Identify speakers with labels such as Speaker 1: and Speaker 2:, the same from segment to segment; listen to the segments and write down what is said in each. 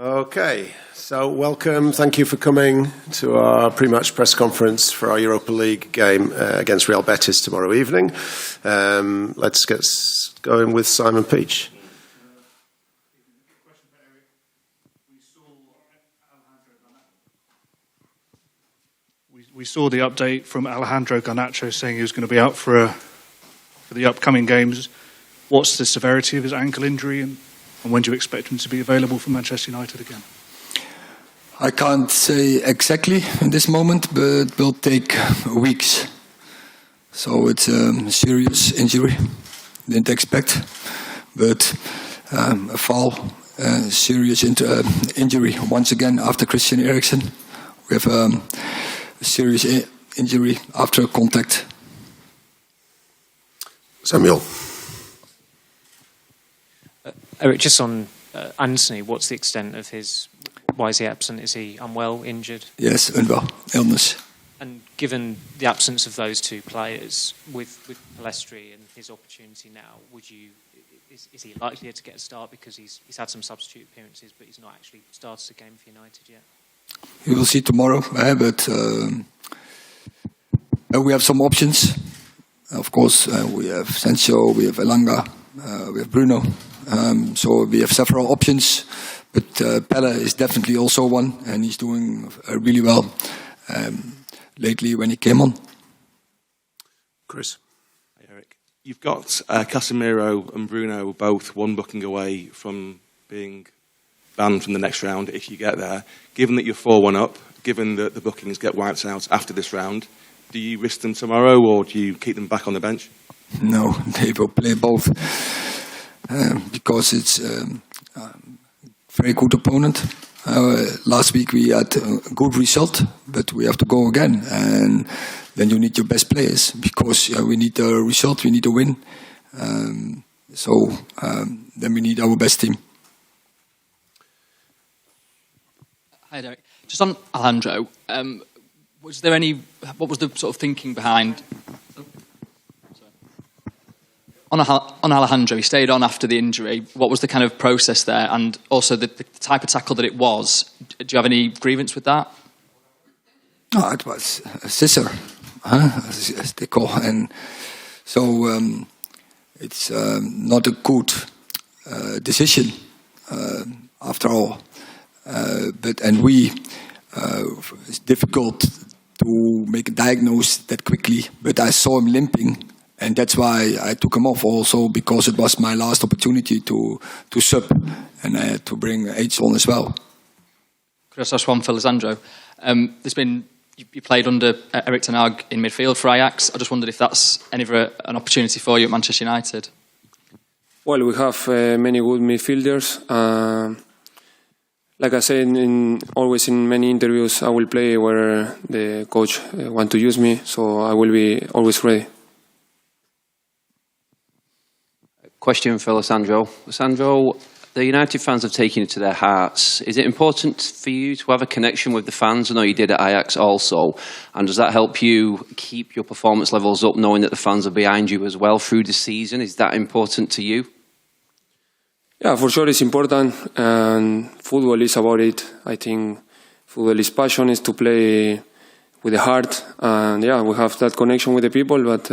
Speaker 1: Okay, so welcome. Thank you for coming to our pre-match press conference for our Europa League game against Real Betis tomorrow evening. Let's get going with Simon Peach.
Speaker 2: We saw the update from Alejandro Garnacho saying he was going to be out for the upcoming games. What's the severity of his ankle injury, and when do you expect him to be available for Manchester United again?
Speaker 3: I can't say exactly in this moment, but it will take weeks. So it's a serious injury. Didn't expect, but a fall, serious injury once again after Christian Eriksen. We have a serious injury after contact.
Speaker 1: Samuel.
Speaker 4: Erik, just on Anthony, what's the extent of why is he absent? Is he unwell, injured?
Speaker 3: Yes, unwell, illness.
Speaker 4: And given the absence of those two players, with Pellistri and his opportunity now, is he likelier to get a start because he's had some substitute appearances, but he's not actually started a game for United yet?
Speaker 3: We will see tomorrow, but we have some options. Of course, we have Sancho, we have Elanga, we have Bruno. So we have several options, but Pelle is definitely also one, and he's doing really well lately when he came on.
Speaker 1: Chris.
Speaker 5: Hey, Erik. You've got Casemiro and Bruno both one booking away from being banned from the next round if you get there. Given that you're 4-1 up, given that the bookings get wiped out after this round, do you risk them tomorrow or do you keep them back on the bench?
Speaker 3: No, they will play both. Because it's a very good opponent. Last week we had a good result, but we have to go again. And then you need your best players, because we need a result, we need a win. So then we need our best team.
Speaker 6: Hi, Derek. Just on Alejandro, what was the sort of thinking behind... On Alejandro, he stayed on after the injury. What was the kind of process there? And also the type of tackle that it was, do you have any grievance with that?
Speaker 3: No, it was a scissor, as they call. And so it's not a good decision after all. It's difficult to make a diagnosis that quickly. But I saw him limping. And that's why I took him off also, because it was my last opportunity to sub, and I had to bring H on as well.
Speaker 6: Chris, that's one for Lisandro. You played under Erik Ten Hag in midfield for Ajax. I just wondered if that's an opportunity for you at Manchester United.
Speaker 7: Well, we have many good midfielders. Like I said, always in many interviews, I will play where the coach wants to use me, so I will be always ready.
Speaker 8: Question for Lisandro. Lisandro, the United fans have taken it to their hearts. Is it important for you to have a connection with the fans? I know you did at Ajax also. And does that help you keep your performance levels up, knowing that the fans are behind you as well through the season? Is that important to you?
Speaker 7: Yeah, for sure it's important. And football is about it. I think football is passion, is to play with the heart. And yeah, we have that connection with the people, but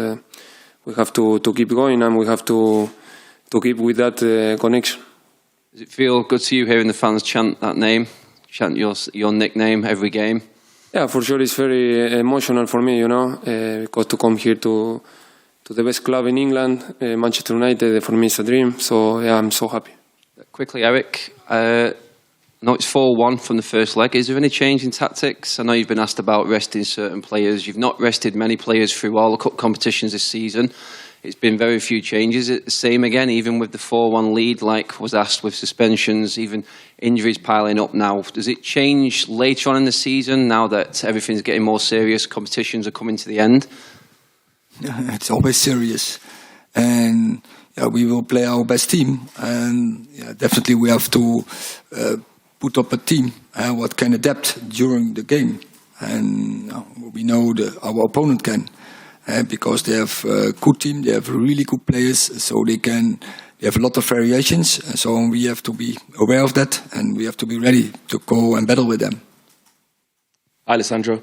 Speaker 7: we have to keep going, and we have to keep with that connection.
Speaker 8: Does it feel good to you hearing the fans chant that name, chant your nickname every game?
Speaker 7: Yeah, for sure it's very emotional for me, because to come here to the best club in England, Manchester United, for me it's a dream. So yeah, I'm so happy.
Speaker 8: Quickly, Erik, no, it's 4-1 from the first leg. Is there any change in tactics? I know you've been asked about resting certain players. You've not rested many players through all the cup competitions this season. It's been very few changes. It's the same again, even with the 4-1 lead, like was asked, with suspensions, even injuries piling up now. Does it change later on in the season, now that everything's getting more serious, competitions are coming to the end?
Speaker 3: It's always serious. And we will play our best team. And definitely we have to put up a team what can adapt during the game. And we know our opponent can. Because they have a good team, they have really good players, so they can they have a lot of variations, so we have to be aware of that, and we have to be ready to go and battle with them.
Speaker 9: Alejandro,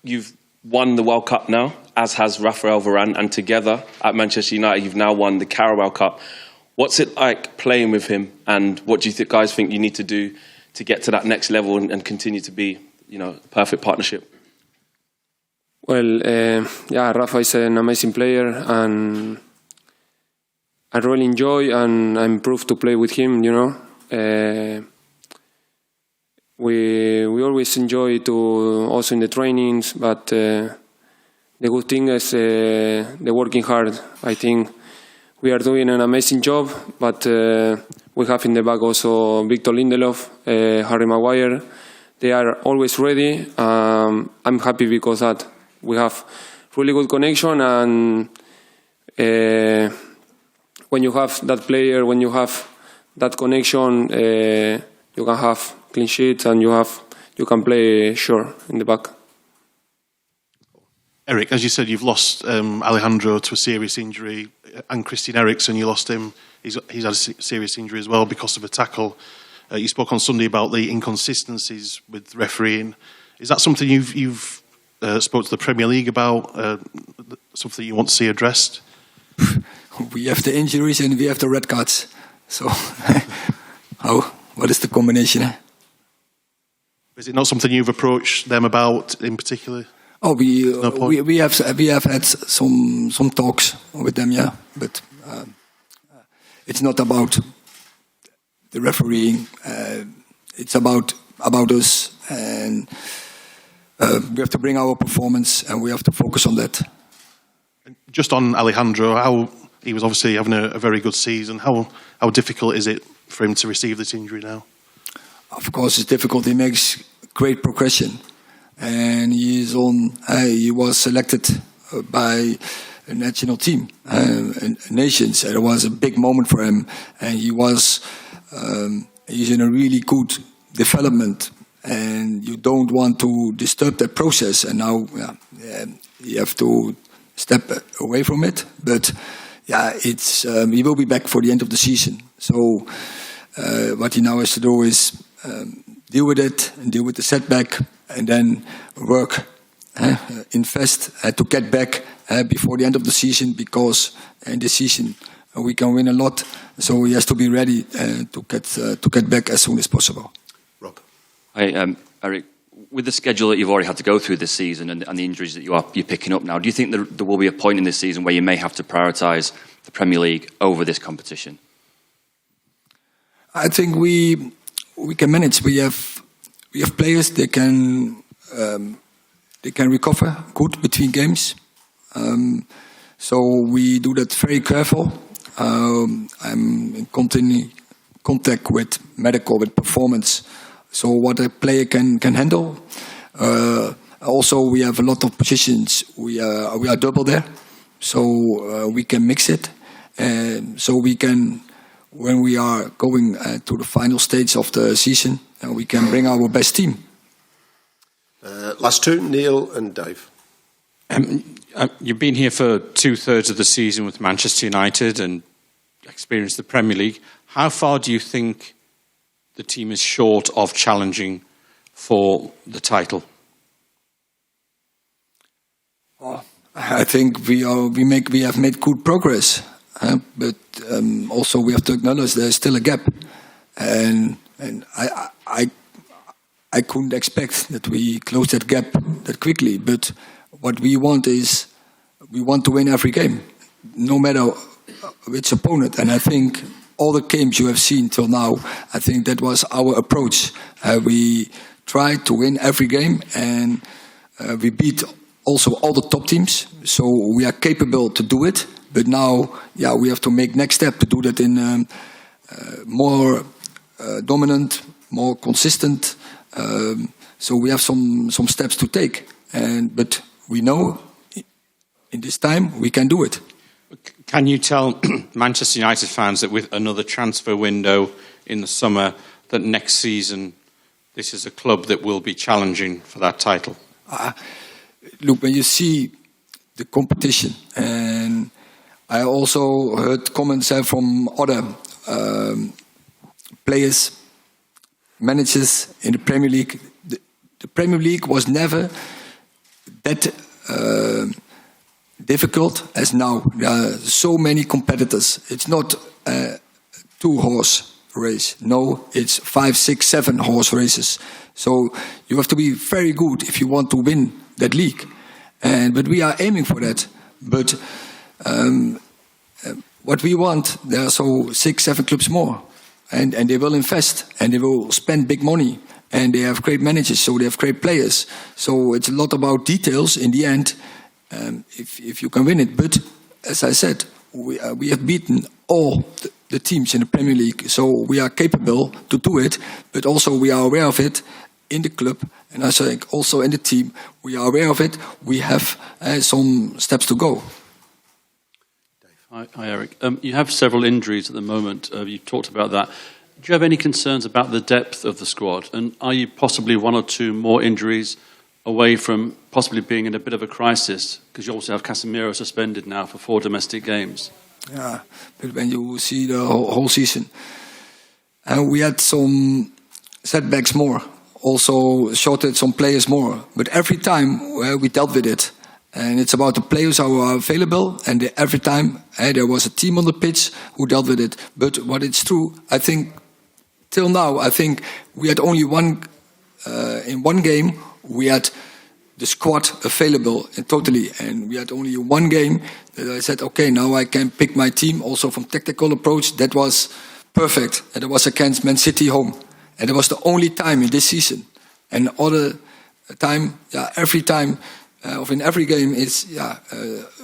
Speaker 9: you've won the World Cup now, as has Rafael Varane, and together at Manchester United, you've now won the Carabao Cup. What's it like playing with him, and what do you guys think you need to do to get to that next level and continue to be, a perfect partnership?
Speaker 7: Well, Rafa is an amazing player, and I really enjoy and I'm improved to play with him. We always enjoy to also in the trainings, but the good thing is the working hard. I think we are doing an amazing job, but we have in the back also Victor Lindelof, Harry Maguire. They are always ready. I'm happy because that we have really good connection, and when you have that player, when you have that connection, you can have clean sheets and you can play sure in the back.
Speaker 10: Erik, as you said, you've lost Alejandro to a serious injury, and Christian Eriksen, you lost him. He's had a serious injury as well because of a tackle. You spoke on Sunday about the inconsistencies with refereeing. Is that something you've spoke to the Premier League about? Something you want to see addressed?
Speaker 3: We have the injuries and we have the red cards. So, what is the combination?
Speaker 10: Is it not something you've approached them about in particular?
Speaker 3: Oh, we have had some talks with them, yeah, but it's not about the refereeing. It's about us, and we have to bring our performance, and we have to focus on that.
Speaker 10: Just on Alejandro, he was obviously having a very good season. How difficult is it for him to receive this injury now?
Speaker 3: Of course, it's difficult. He makes great progression, and he was selected by a national team, nations. And it was a big moment for him, and he's in a really good development, and you don't want to disturb that process. And now you have to step away from it, but he will be back for the end of the season. So what he now has to do is deal with it and deal with the setback, and then work, invest to get back before the end of the season, because in this season we can win a lot. So he has to be ready to get back as soon as possible.
Speaker 10: Rob.
Speaker 11: Hi, Erik. With the schedule that you've already had to go through this season and the injuries that you're picking up now, do you think there will be a point in this season where you may have to prioritise the Premier League over this competition?
Speaker 3: I think we can manage. We have players that can recover good between games. So we do that very careful. I'm in continual contact with medical, with performance. So what a player can handle. Also, we have a lot of positions. We are double there, so we can mix it. So we can, when we are going to the final stage of the season, we can bring our best team.
Speaker 1: Last two, Neil and Dave.
Speaker 12: You've been here for 2/3 of the season with Manchester United and experienced the Premier League. How far do you think the team is short of challenging for the title?
Speaker 3: I think we have made good progress, but also we have to acknowledge there's still a gap, and I couldn't expect that we close that gap that quickly. But what we want is we want to win every game, no matter which opponent. And I think all the games you have seen till now, I think that was our approach. We tried to win every game, and we beat also all the top teams. So we are capable to do it. But now, we have to make next step to do that in more dominant, more consistent. So we have some steps to take. But we know in this time we can do it.
Speaker 12: Can you tell Manchester United fans that with another transfer window in the summer, that next season this is a club that will be challenging for that title?
Speaker 3: Look, when you see the competition, and I also heard comments from other players, managers in the Premier League. The Premier League was never that difficult as now. There are so many competitors. It's not a 2-horse race. No, it's 5, 6, 7 horse races. So you have to be very good if you want to win that league. But we are aiming for that. But what we want, there are so 6, 7 clubs more. And they will invest and they will spend big money. And they have great managers, so they have great players. So it's a lot about details in the end, if you can win it. But as I said, we have beaten all the teams in the Premier League, so we are capable to do it. But also we are aware of it in the club, and I think also in the team, we are aware of it. We have some steps to go.
Speaker 13: Hi, Erik. You have several injuries at the moment. You talked about that. Do you have any concerns about the depth of the squad? And are you possibly 1 or 2 more injuries away from possibly being in a bit of a crisis? Because you also have Casemiro suspended now for 4 domestic games.
Speaker 3: Yeah, but when you see the whole season, we had some setbacks more. Also shorted some players more. But every time we dealt with it. And it's about the players who are available. And every time there was a team on the pitch who dealt with it. But what it's true, I think, till now, I think we had only in one game, we had the squad available totally. And we had only one game that I said, okay, now I can pick my team also from tactical approach. That was perfect. And it was against Man City home. And it was the only time in this season. And other time, every time, of in every game, it's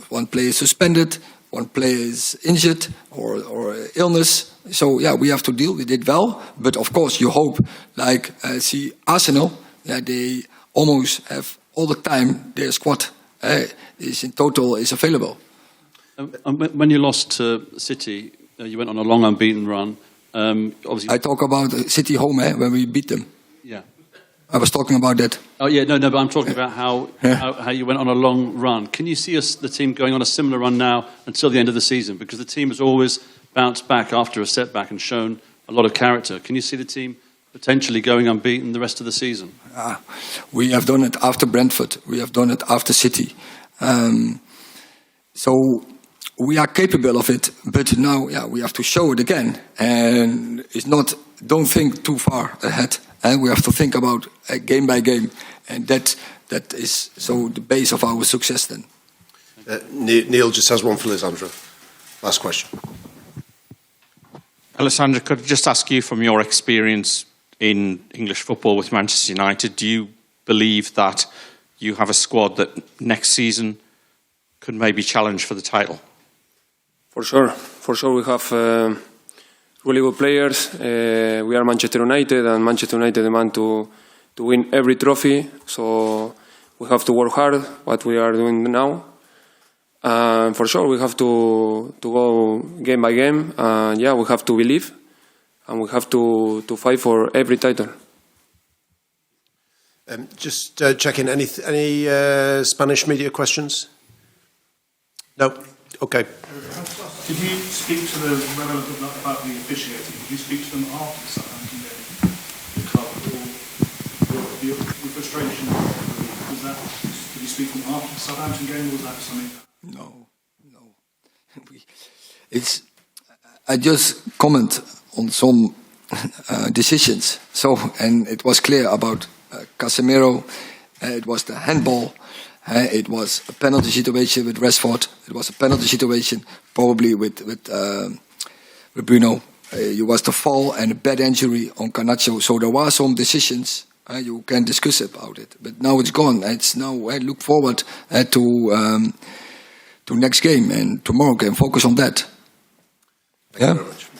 Speaker 3: one player is suspended, one player is injured or illness. So we have to deal with it well. But of course, you hope, like see Arsenal, they almost have all the time their squad is in total is available.
Speaker 13: When you lost to City, you went on a long unbeaten run. Obviously,
Speaker 3: I talk about City home when we beat them.
Speaker 13: Yeah.
Speaker 3: I was talking about that.
Speaker 13: Oh yeah, no, but I'm talking about how you went on a long run. Can you see the team going on a similar run now until the end of the season? Because the team has always bounced back after a setback and shown a lot of character. Can you see the team potentially going unbeaten the rest of the season?
Speaker 3: We have done it after Brentford. We have done it after City. So we are capable of it. But now, we have to show it again. And it's not. Don't think too far ahead. And we have to think about game by game, and that is so the base of our success. Then
Speaker 1: Neil just has one for Lisandro. Last question.
Speaker 12: Alejandro, could I just ask you, from your experience in English football with Manchester United, do you believe that you have a squad that next season could maybe challenge for the title?
Speaker 7: For sure, we have. Really good players. We are Manchester United, and Manchester United demand to win every trophy. So we have to work hard, what we are doing now. For sure, we have to go game by game. We have to believe, and we have to fight for every title.
Speaker 1: Just checking, any Spanish media questions? No? Okay.
Speaker 2: Did you speak to the relevant about the officiating? Did you speak to them after the Southampton game? The club or your frustration? Was that? Did you speak to them after the Southampton game, or was that something?
Speaker 3: No. I just comment on some decisions. So, and it was clear about Casemiro. It was the handball. It was a penalty situation with Rashford. It was a penalty situation probably with Bruno. It was the fall and a bad injury on Garnacho. So there were some decisions. You can discuss about it, but now it's gone. It's now I look forward to next game, and tomorrow can focus on that.
Speaker 1: Thank you very much.